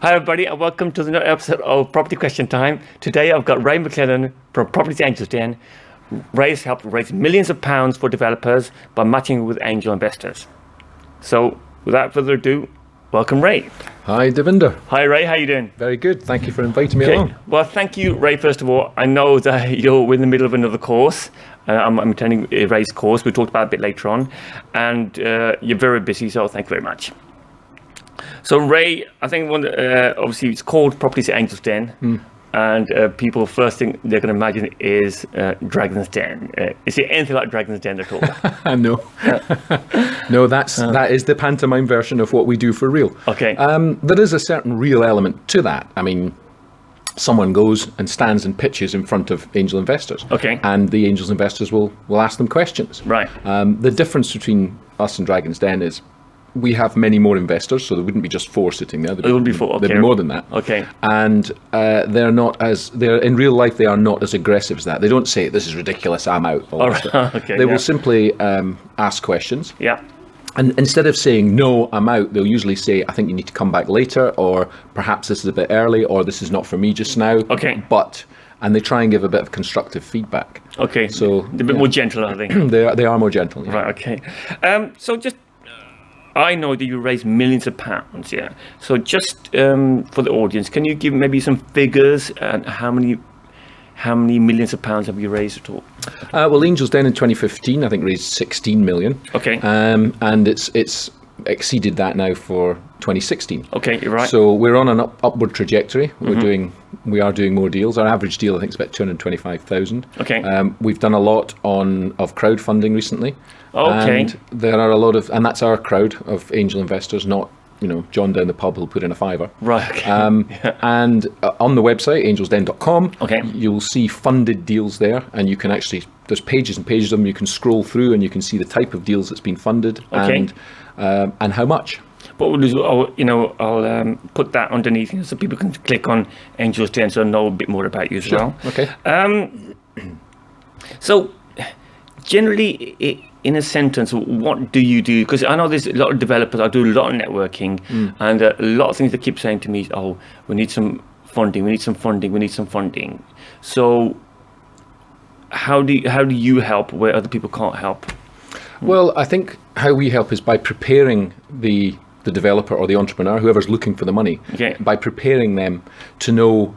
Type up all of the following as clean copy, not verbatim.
Hi everybody and welcome to the next episode of Property Question Time. Today I've got Ray Mclennan from Property Angels Den. Ray's helped raise millions of pounds for developers by matching with angel investors. So without further ado, welcome Ray. Hi Devinder. Hi Ray, how you doing? Very good, thank you for inviting me along. Well, thank you Ray first of all. I know that you're in the middle of another course. I'm attending Ray's course, we'll talk about it a bit later on. And you're very busy, so thank you very much. So Ray, I think obviously it's called Property Angels Den, and people first thing they're going to imagine is Dragon's Den. Is it anything like Dragon's Den at all? No, no, that is the pantomime version of what we do for real. Okay. There is a certain real element to that. I mean, someone goes and stands and pitches in front of angel investors. Okay. And the angels investors will ask them questions. Right. The difference between us and Dragon's Den is we have many more investors, so there wouldn't be just 4 sitting there. There would be 4. Okay. There'd be more than that. Okay. And they're in real life. They are not as aggressive as that. They don't say this is ridiculous. I'm out. Okay. They will simply ask questions. Yeah. And instead of saying no, I'm out, they'll usually say, I think you need to come back later, or perhaps this is a bit early, or this is not for me just now. Okay. And they try and give a bit of constructive feedback. Okay. So they're a bit more gentle, I think. They are more gentle. Yeah. Right. Okay. So just. I know that you raise millions of pounds, yeah. So just for the audience, can you give maybe some figures and how many millions of pounds have you raised at all? Well, Angels Den in 2015, I think, raised 16 million. Okay. And it's exceeded that now for 2016. Okay, you're right. So we're on an upward trajectory. We are doing more deals. Our average deal, I think, is about 225,000. Okay. We've done a lot of crowdfunding recently. Okay. And there are a lot of, and that's our crowd of angel investors, not John down the pub who'll put in a £5. Right. Okay. Yeah. And on the website angelsden.com, okay, you'll see funded deals there, and you can actually, there's pages and pages of them. You can scroll through and you can see the type of deals that's been funded. Okay. And how much. What we'll do, I'll put that underneath so people can click on Angels Den so know a bit more about you as well. Okay. So, generally, in a sentence, what do you do? Because I know there's a lot of developers. I do a lot of networking, and a lot of things they keep saying to me is, "Oh, we need some funding. We need some funding. We need some funding." So, how do you help where other people can't help? Well, I think how we help is by preparing the developer or the entrepreneur, whoever's looking for the money, by preparing them to know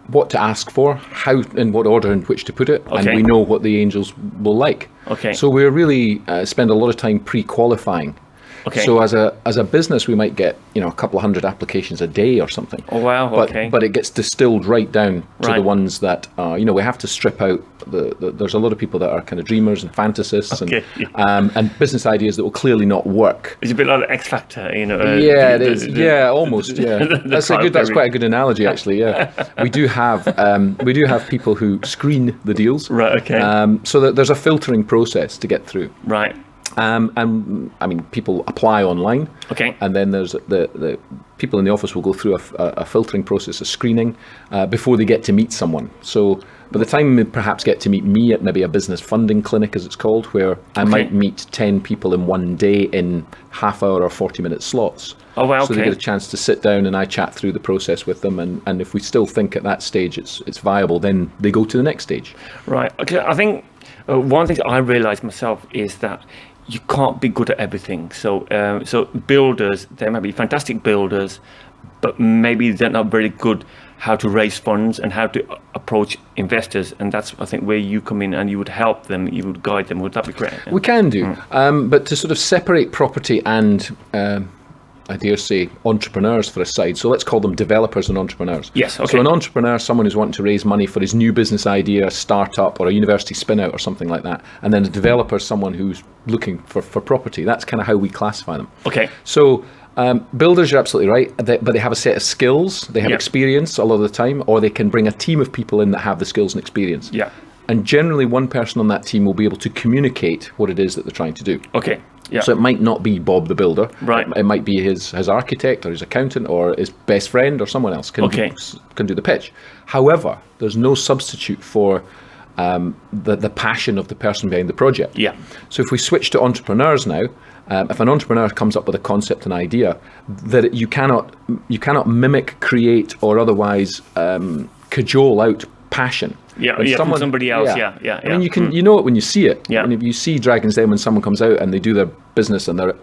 what to ask for, how, in what order in which to put it, and we know what the angels will like. Okay. So we really spend a lot of time pre-qualifying. Okay. So as a business, we might get a couple of hundred applications a day or something. Oh wow! But it gets distilled right down to the ones that we have to strip out. There's a lot of people that are kind of dreamers and fantasists and business ideas that will clearly not work. It's a bit like the X Factor, Yeah, it is. Yeah, almost. Yeah, that's quite a good analogy, actually. Yeah, we do have people who screen the deals. Right. Okay. So that there's a filtering process to get through. Right. And I mean, people apply online. Okay. And then there's the people in the office will go through a filtering process, a screening, before they get to meet someone. So by the time they perhaps get to meet me at maybe a business funding clinic, as it's called, where I might meet 10 people in one day in half-hour or 40-minute slots. Oh, wow, So they get a chance to sit down and I chat through the process with them. And if we still think at that stage it's viable, then they go to the next stage. Right. Okay. I think one thing that I realised myself is that you can't be good at everything. So builders, they might be fantastic builders, but maybe they're not very good how to raise funds and how to approach investors. And that's, I think, where you come in and you would help them, you would guide them. Would that be correct? We can do. But to sort of separate property and, I dare say, entrepreneurs for a side. So let's call them developers and entrepreneurs. Yes, okay. So an entrepreneur, someone who's wanting to raise money for his new business idea, a startup or a university spin-out or something like that. And then a developer is someone who's looking for property. That's kind of how we classify them. Okay. So builders, you're absolutely right, but they have a set of skills. They have experience a lot of the time, or they can bring a team of people in that have the skills and experience. Yeah. And generally one person on that team will be able to communicate what it is that they're trying to do. Okay. Yeah. So it might not be Bob the builder. Right. It might be his architect or his accountant or his best friend or someone else can do the pitch. However, there's no substitute for the passion of the person behind the project. Yeah. So if we switch to entrepreneurs now, if an entrepreneur comes up with a concept, an idea, that you cannot mimic, create, or otherwise cajole out passion. Yeah, When from somebody else. Yeah. I mean, you know it when you see it. Yeah. And if you see Dragon's Den when someone comes out and they do their business and they're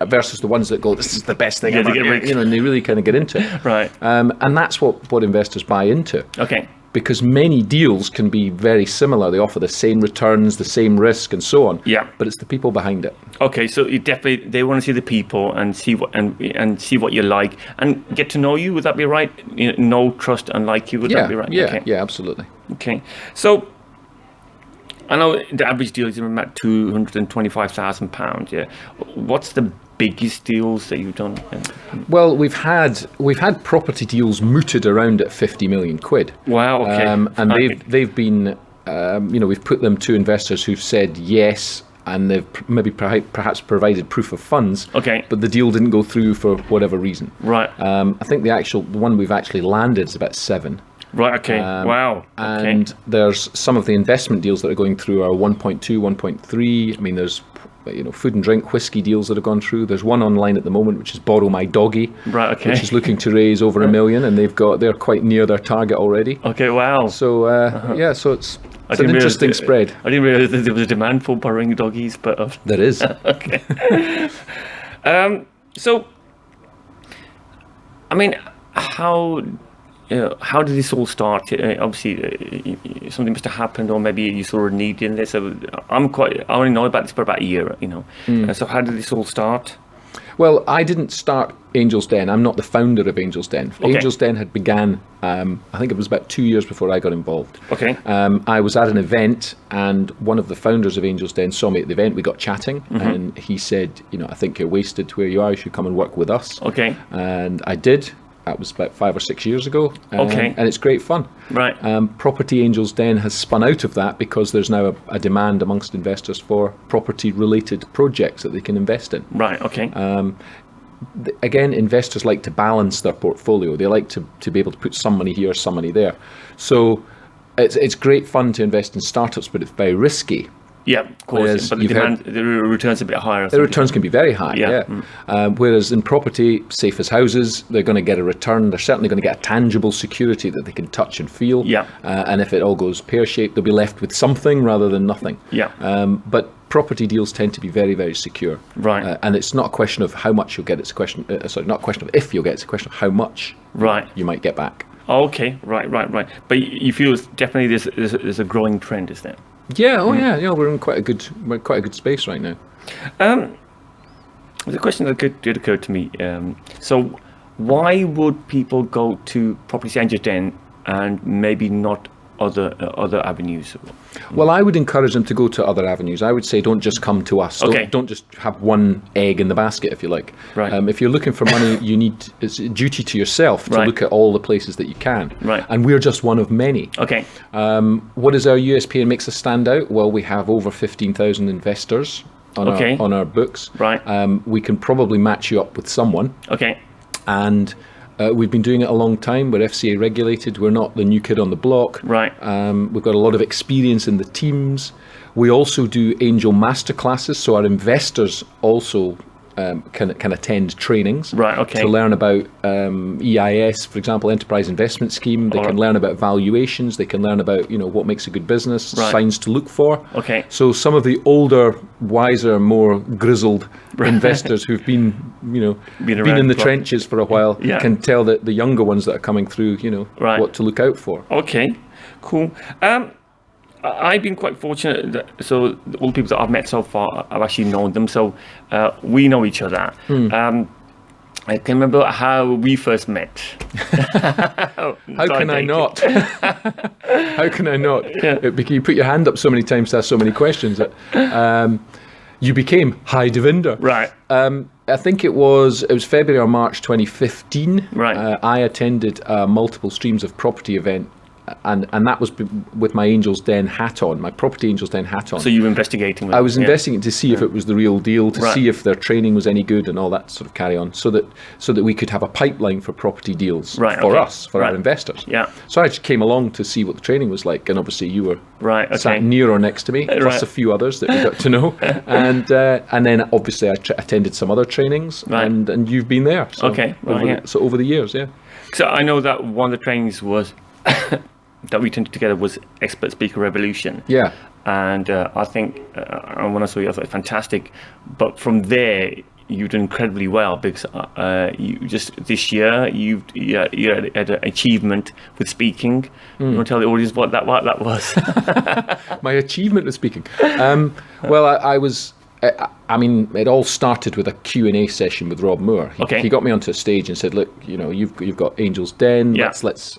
versus the ones that go, this is the best thing ever. they get rich. And they really kind of get into it. Right. And that's what investors buy into. Okay. Because many deals can be very similar. They offer the same returns, the same risk, and so on. Yeah. But it's the people behind it. Okay, so they want to see the people and see what you like and get to know you. Would that be right? Know, trust, and like you. Would that be right? Yeah, absolutely. Okay. So I know the average deal is about £225,000. Yeah. What's the biggest deals that you've done? Well, we've had property deals mooted around at 50 million quid. Wow. Okay. And they've been, we've put them to investors who've said yes, and they've maybe perhaps provided proof of funds. Okay. But the deal didn't go through for whatever reason. Right. I think the one we've actually landed is about 7. Right. Okay. Wow. Okay. And there's some of the investment deals that are going through are 1.2, 1.3. I mean, there's food and drink, whiskey deals that have gone through. There's one online at the moment, which is Borrow My Doggy, right? Okay. Which is looking to raise over $1 million, and they're quite near their target already. Okay. Wow. So so it's an interesting spread. I didn't realize that there was a demand for borrowing doggies, but there is. Okay. So, I mean, how did this all start? Obviously, something must have happened, or maybe you saw a need in this. So I only know about this for about a year, So how did this all start? Well, I didn't start Angel's Den. I'm not the founder of Angel's Den. Okay. Angel's Den had began, I think it was about 2 years before I got involved. Okay. I was at an event, and one of the founders of Angel's Den saw me at the event. We got chatting, and he said, I think you're wasted where you are. You should come and work with us. Okay. And I did. That was about 5 or 6 years ago. Okay. And it's great fun. Right. Property Angels Den has spun out of that because there's now a demand amongst investors for property-related projects that they can invest in. Right. Okay. Again, investors like to balance their portfolio. They like to be able to put some money here, some money there. So it's great fun to invest in startups, but it's very risky. Yeah, of course. But the returns are a bit higher. The returns can be very high, yeah. Whereas in property, safe as houses, they're going to get a return. They're certainly going to get a tangible security that they can touch and feel. Yeah. And if it all goes pear-shaped, they'll be left with something rather than nothing. Yeah. But property deals tend to be very, very secure. Right. And it's not a question of how much you'll get. It's a question, not a question of if you'll get. It's a question of how much you might get back. Okay. Right. But you feel definitely there's a growing trend, is there? Yeah. Oh, yeah. We're in quite a good space right now. There's a question that did occur to me. So, why would people go to Property Angels Den and maybe not other avenues? Well, I would encourage them to go to other avenues. I would say don't just come to us. Okay. Don't just have one egg in the basket, if you like. Right. If you're looking for money, it's a duty to yourself to look at all the places that you can. Right. And we're just one of many. Okay. What is our USP and makes us stand out? Well, we have over 15,000 investors on our books. Right. We can probably match you up with someone. Okay. And we've been doing it a long time. We're FCA regulated. We're not the new kid on the block. Right. We've got a lot of experience in the teams. We also do angel masterclasses, so our investors also can attend trainings. Right. Okay. To learn about EIS, for example, Enterprise Investment Scheme. They can learn about valuations. They can learn about what makes a good business, signs to look for. Okay. So some of the older, wiser, more grizzled investors who've been in the trenches for a while can tell the younger ones that are coming through, what to look out for. Okay, cool. I've been quite fortunate that, so all the people that I've met so far, I've actually known them, so we know each other. I can remember how we first met. How can I not? How can I not? Yeah. You put your hand up so many times to ask so many questions that you became High Devinder. Right. I think it was February or March 2015. Right. I attended a multiple streams of property event and that was with my Angels Den hat on, my property Angels Den hat on. So you were investigating. I was investigating to see if it was the real deal, to Right. see if their training was any good and all that sort of carry on, so that we could have a pipeline for property deals Right, for okay. us, for our Right. investors. Yeah. So I just came along to see what the training was like, and obviously you were Right. Okay. sat near or next to me, plus Right. a few others that we got to know, and then obviously I attended some other trainings, Right. and you've been there. So Okay, right, over yeah. so over the years, yeah. So I know that one of the trainings was that we attended together was Expert Speaker Revolution. Yeah. And I think when I saw you, I thought fantastic. But from there, you did incredibly well because you just this year you had an achievement with speaking. You want to tell the audience what that was? My achievement of speaking. Well, I was. I mean, it all started with a Q&A session with Rob Moore. Okay. He got me onto a stage and said, "Look, you've got Angels Den. Yeah. Let's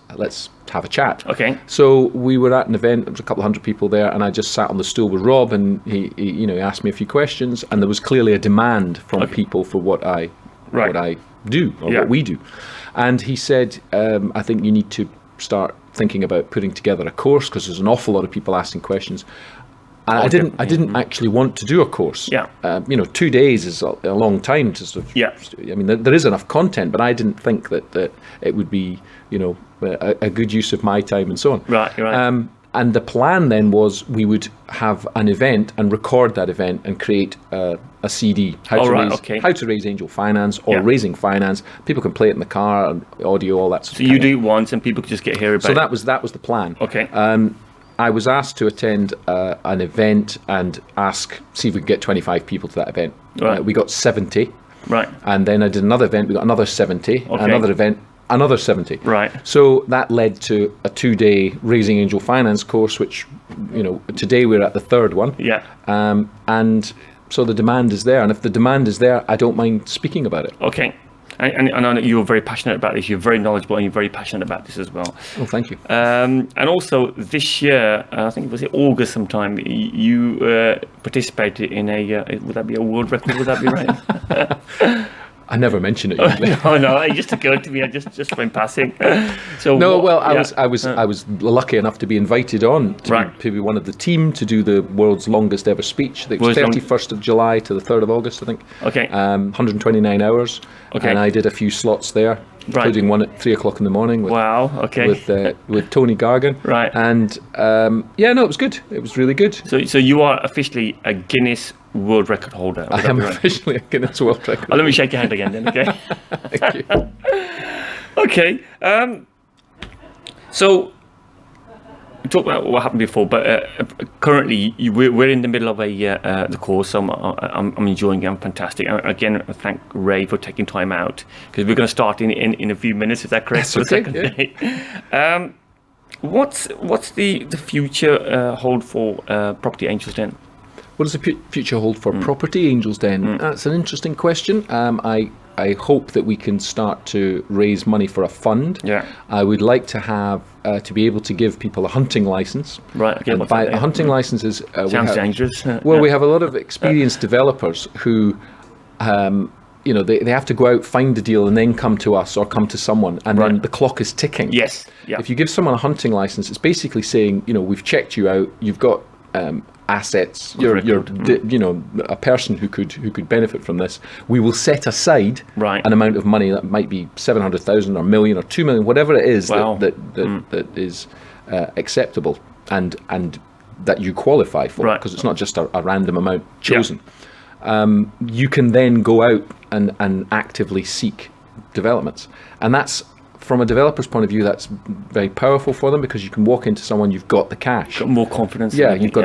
have a chat." Okay. So we were at an event. There was a couple of hundred people there, and I just sat on the stool with Rob, and he asked me a few questions, and there was clearly a demand from people for what I do or Yeah. what we do, and he said, "I think you need to start thinking about putting together a course because there's an awful lot of people asking questions." And I didn't actually want to do a course. Yeah. 2 days is a long time to sort of. Yeah. I mean, there is enough content, but I didn't think that it would be, a good use of my time and so on. Right. And the plan then was we would have an event and record that event and create a CD, how to raise angel finance or Yeah. raising finance. People can play it in the car, and audio, all that sort So of you kind of- do it once, and people can just get here about So it. that was the plan. Okay. I was asked to attend an event and see if we could get 25 people to that event. Right. We got 70. Right. And then I did another event. We got another 70. Okay. Another event, another 70. Right. So that led to a 2-day Raising Angel Finance course, which, today we're at the third one. Yeah. And so the demand is there. And if the demand is there, I don't mind speaking about it. Okay. And I know you're very passionate about this. You're very knowledgeable, and you're very passionate about this as well. Oh, thank you. And also this year, I think it was August sometime, you participated in would that be a world record? Would that be right? I never mention it usually. No, it just occurred to me. I just went passing. So No, what- well, yeah. I was lucky enough to be invited on to be one of the team to do the world's longest ever speech. It was 31st of July to the 3rd of August, I think. Okay. 129 hours. Okay. And I did a few slots there, Right. including one at 3:00 in the morning with, Wow. Okay. with Tony Gargan. Right. And it was good. It was really good. So you are officially a Guinness World Record holder. Would I that am be right? officially a Guinness World Record. Oh, let me shake your hand again then. Okay. Thank you. Okay. So we talked about what happened before, but currently we're in the middle of the course. So I'm enjoying it. I'm fantastic. Again, I thank Ray for taking time out because we're going to start in a few minutes. Is that correct? That's For the okay, second day? What's the future hold for Property Angels Den? What does the future hold for Property Angels Den? That's an interesting question. I hope that we can start to raise money for a fund. Yeah. I would like to have to be able to give people a hunting license. Right. Okay. And what's by that? a hunting license is Sounds dangerous. Well, we have a lot of experienced developers who, they have to go out, find a deal, and then come to us or come to someone, and then Right. the clock is ticking. Yes. Yeah. If you give someone a hunting license, it's basically saying, we've checked you out, you've got assets, you're a person who could benefit from this. We will set aside Right. an amount of money that might be 700,000 or a million or 2 million, whatever it is Wow. that is acceptable and that you qualify for, Right. because it's not just a random amount chosen. You can then go out and actively seek developments, and that's, from a developer's point of view, that's very powerful for them because you can walk into someone, you've got the cash. Got more confidence. Yeah, in you've got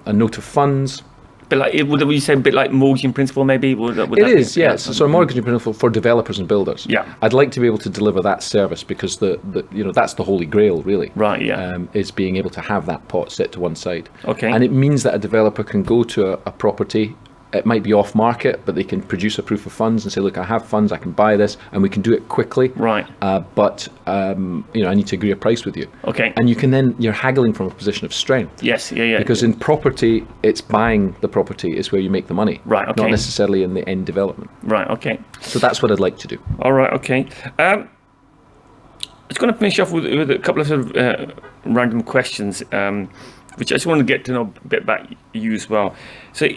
a note of funds. But would you say a bit like mortgage in principle, maybe? Would It that is, be, yes. So a mortgage in principle for developers and builders. Yeah. I'd like to be able to deliver that service because that's the holy grail, really. Right. Yeah. Is being able to have that pot set to one side. Okay. And it means that a developer can go to a property. It might be off market, but they can produce a proof of funds and say, look, I have funds, I can buy this, and we can do it quickly. Right. But I need to agree a price with you. Okay. And you're haggling from a position of strength. Yes. Yeah. Because in property, it's buying the property is where you make the money. Right, okay. Not necessarily in the end development. Right. Okay. So that's what I'd like to do. All right. Okay. just going to finish off with a couple of sort of random questions, which I just want to get to know a bit about you as well. So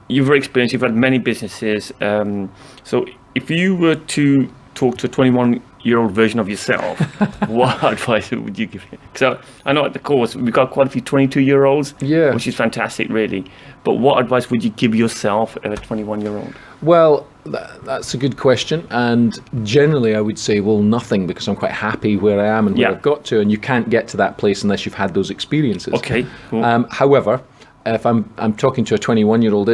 you're very experienced, you've had many businesses. So if you were to talk to a 21-year-old version of yourself, what advice would you give him? So I know at the course, we've got quite a few 22-year-olds, Yeah. which is fantastic, really. But what advice would you give yourself as a 21-year-old? Well, that's a good question. And generally, I would say, well, nothing, because I'm quite happy where I am and where Yeah. I've got to. And you can't get to that place unless you've had those experiences. Okay, cool. However, if I'm talking to a 21-year-old,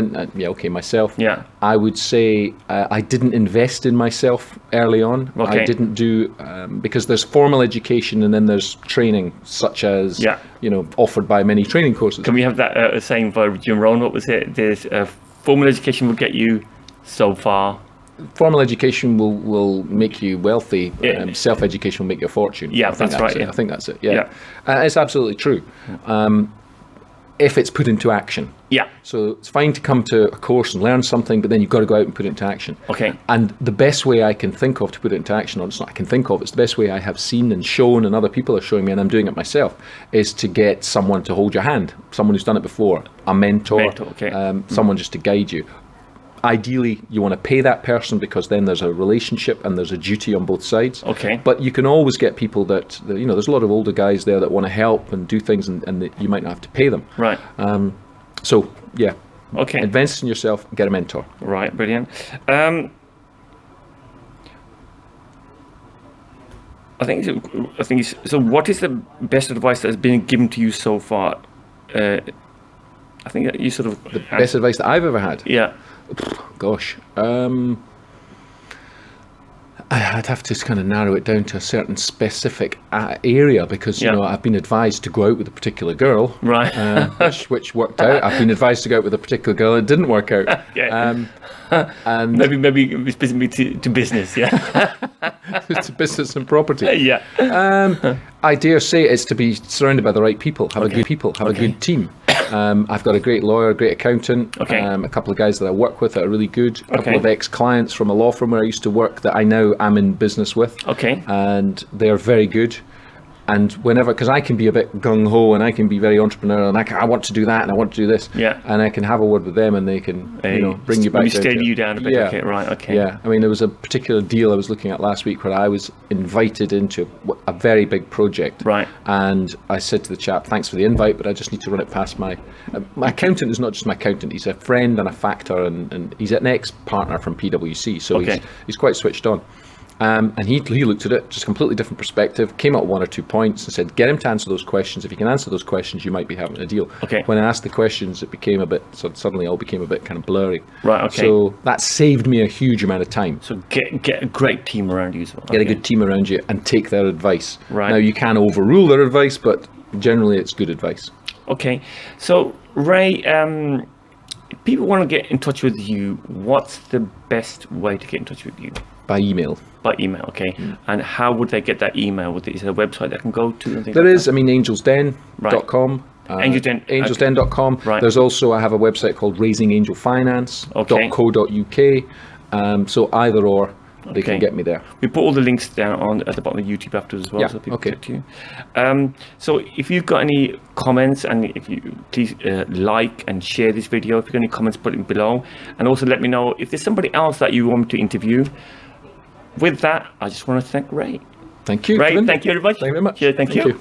myself, Yeah. I would say I didn't invest in myself early on. Okay. I didn't do, because there's formal education and then there's training, such as, Yeah. offered by many training courses. Can we have that saying by Jim Rohn? What was it? There's formal education will get you so far. Formal education will make you wealthy. Yeah. Self-education will make you a fortune. Yeah, I think that's right, it. yeah. I think that's it. Yeah, it's absolutely true. If it's put into action. Yeah. So it's fine to come to a course and learn something, but then you've got to go out and put it into action. Okay. And the best way I can think of to put it into action, or it's not I can think of, it's the best way I have seen and shown and other people are showing me, and I'm doing it myself, is to get someone to hold your hand, someone who's done it before, a mentor, Okay. someone just to guide you. Ideally, you want to pay that person, because then there's a relationship and there's a duty on both sides. Okay. But you can always get people that there's a lot of older guys there that want to help and do things, and that you might not have to pay them. Right. So, yeah. Okay. Invest in yourself, get a mentor. Right, brilliant. I think so. What is the best advice that has been given to you so far? I think that you sort of Best advice that I've ever had? Yeah. Gosh. I'd have to kind of narrow it down to a certain specific area, because I've been advised to go out with a particular girl, Right. which worked out. I've been advised to go out with a particular girl, it didn't work out. Yeah. And Maybe it's basically to business. Yeah. it's business and property. Yeah. I dare say it's to be surrounded by the right people. Have a good team. I've got a great lawyer, a great accountant, Okay. a couple of guys that I work with that are really good, a couple Okay. of ex-clients from a law firm where I used to work that I now am in business with. Okay. And they're very good. And whenever, because I can be a bit gung-ho and I can be very entrepreneurial, and I want to do that and I want to do this. Yeah. And I can have a word with them and they can bring you back maybe down steady to it. you down a bit. Yeah. Okay. Right. Okay. Yeah, I mean, there was a particular deal I was looking at last week where I was invited into a very big project. Right. And I said to the chap, thanks for the invite, but I just need to run it past my accountant is not just my accountant, he's a friend and a factor, and he's an ex-partner from PwC, so Okay. he's quite switched on. And he looked at it, just a completely different perspective, came up with 1 or 2 points and said, get him to answer those questions. If you can answer those questions, you might be having a deal. Okay. When I asked the questions, it became a bit, suddenly all became a bit kind of blurry. Right, okay. So that saved me a huge amount of time. So get a great team around you as well. Get a good team around you and take their advice. Right. Now, you can overrule their advice, but generally it's good advice. Okay. So Ray, if people want to get in touch with you, what's the best way to get in touch with you? By email. By email, okay. And how would they get that email? Is there a website they can go to? And things There like is, that? I mean, angelsden.com. Angelsden. Angelsden.com. Right. There's also, I have a website called raisingangelfinance.co.uk. So either or, they can get me there. We put all the links down at the bottom of YouTube afterwards as well, Yeah, so people okay. get to you. So if you've got any comments, and if you please like and share this video. If you've got any comments, put it below, and also let me know if there's somebody else that you want me to interview. With that, I just want to thank Ray. Thank you. Ray, Kevin. thank you very much. Thank you very much. Yeah, thank you.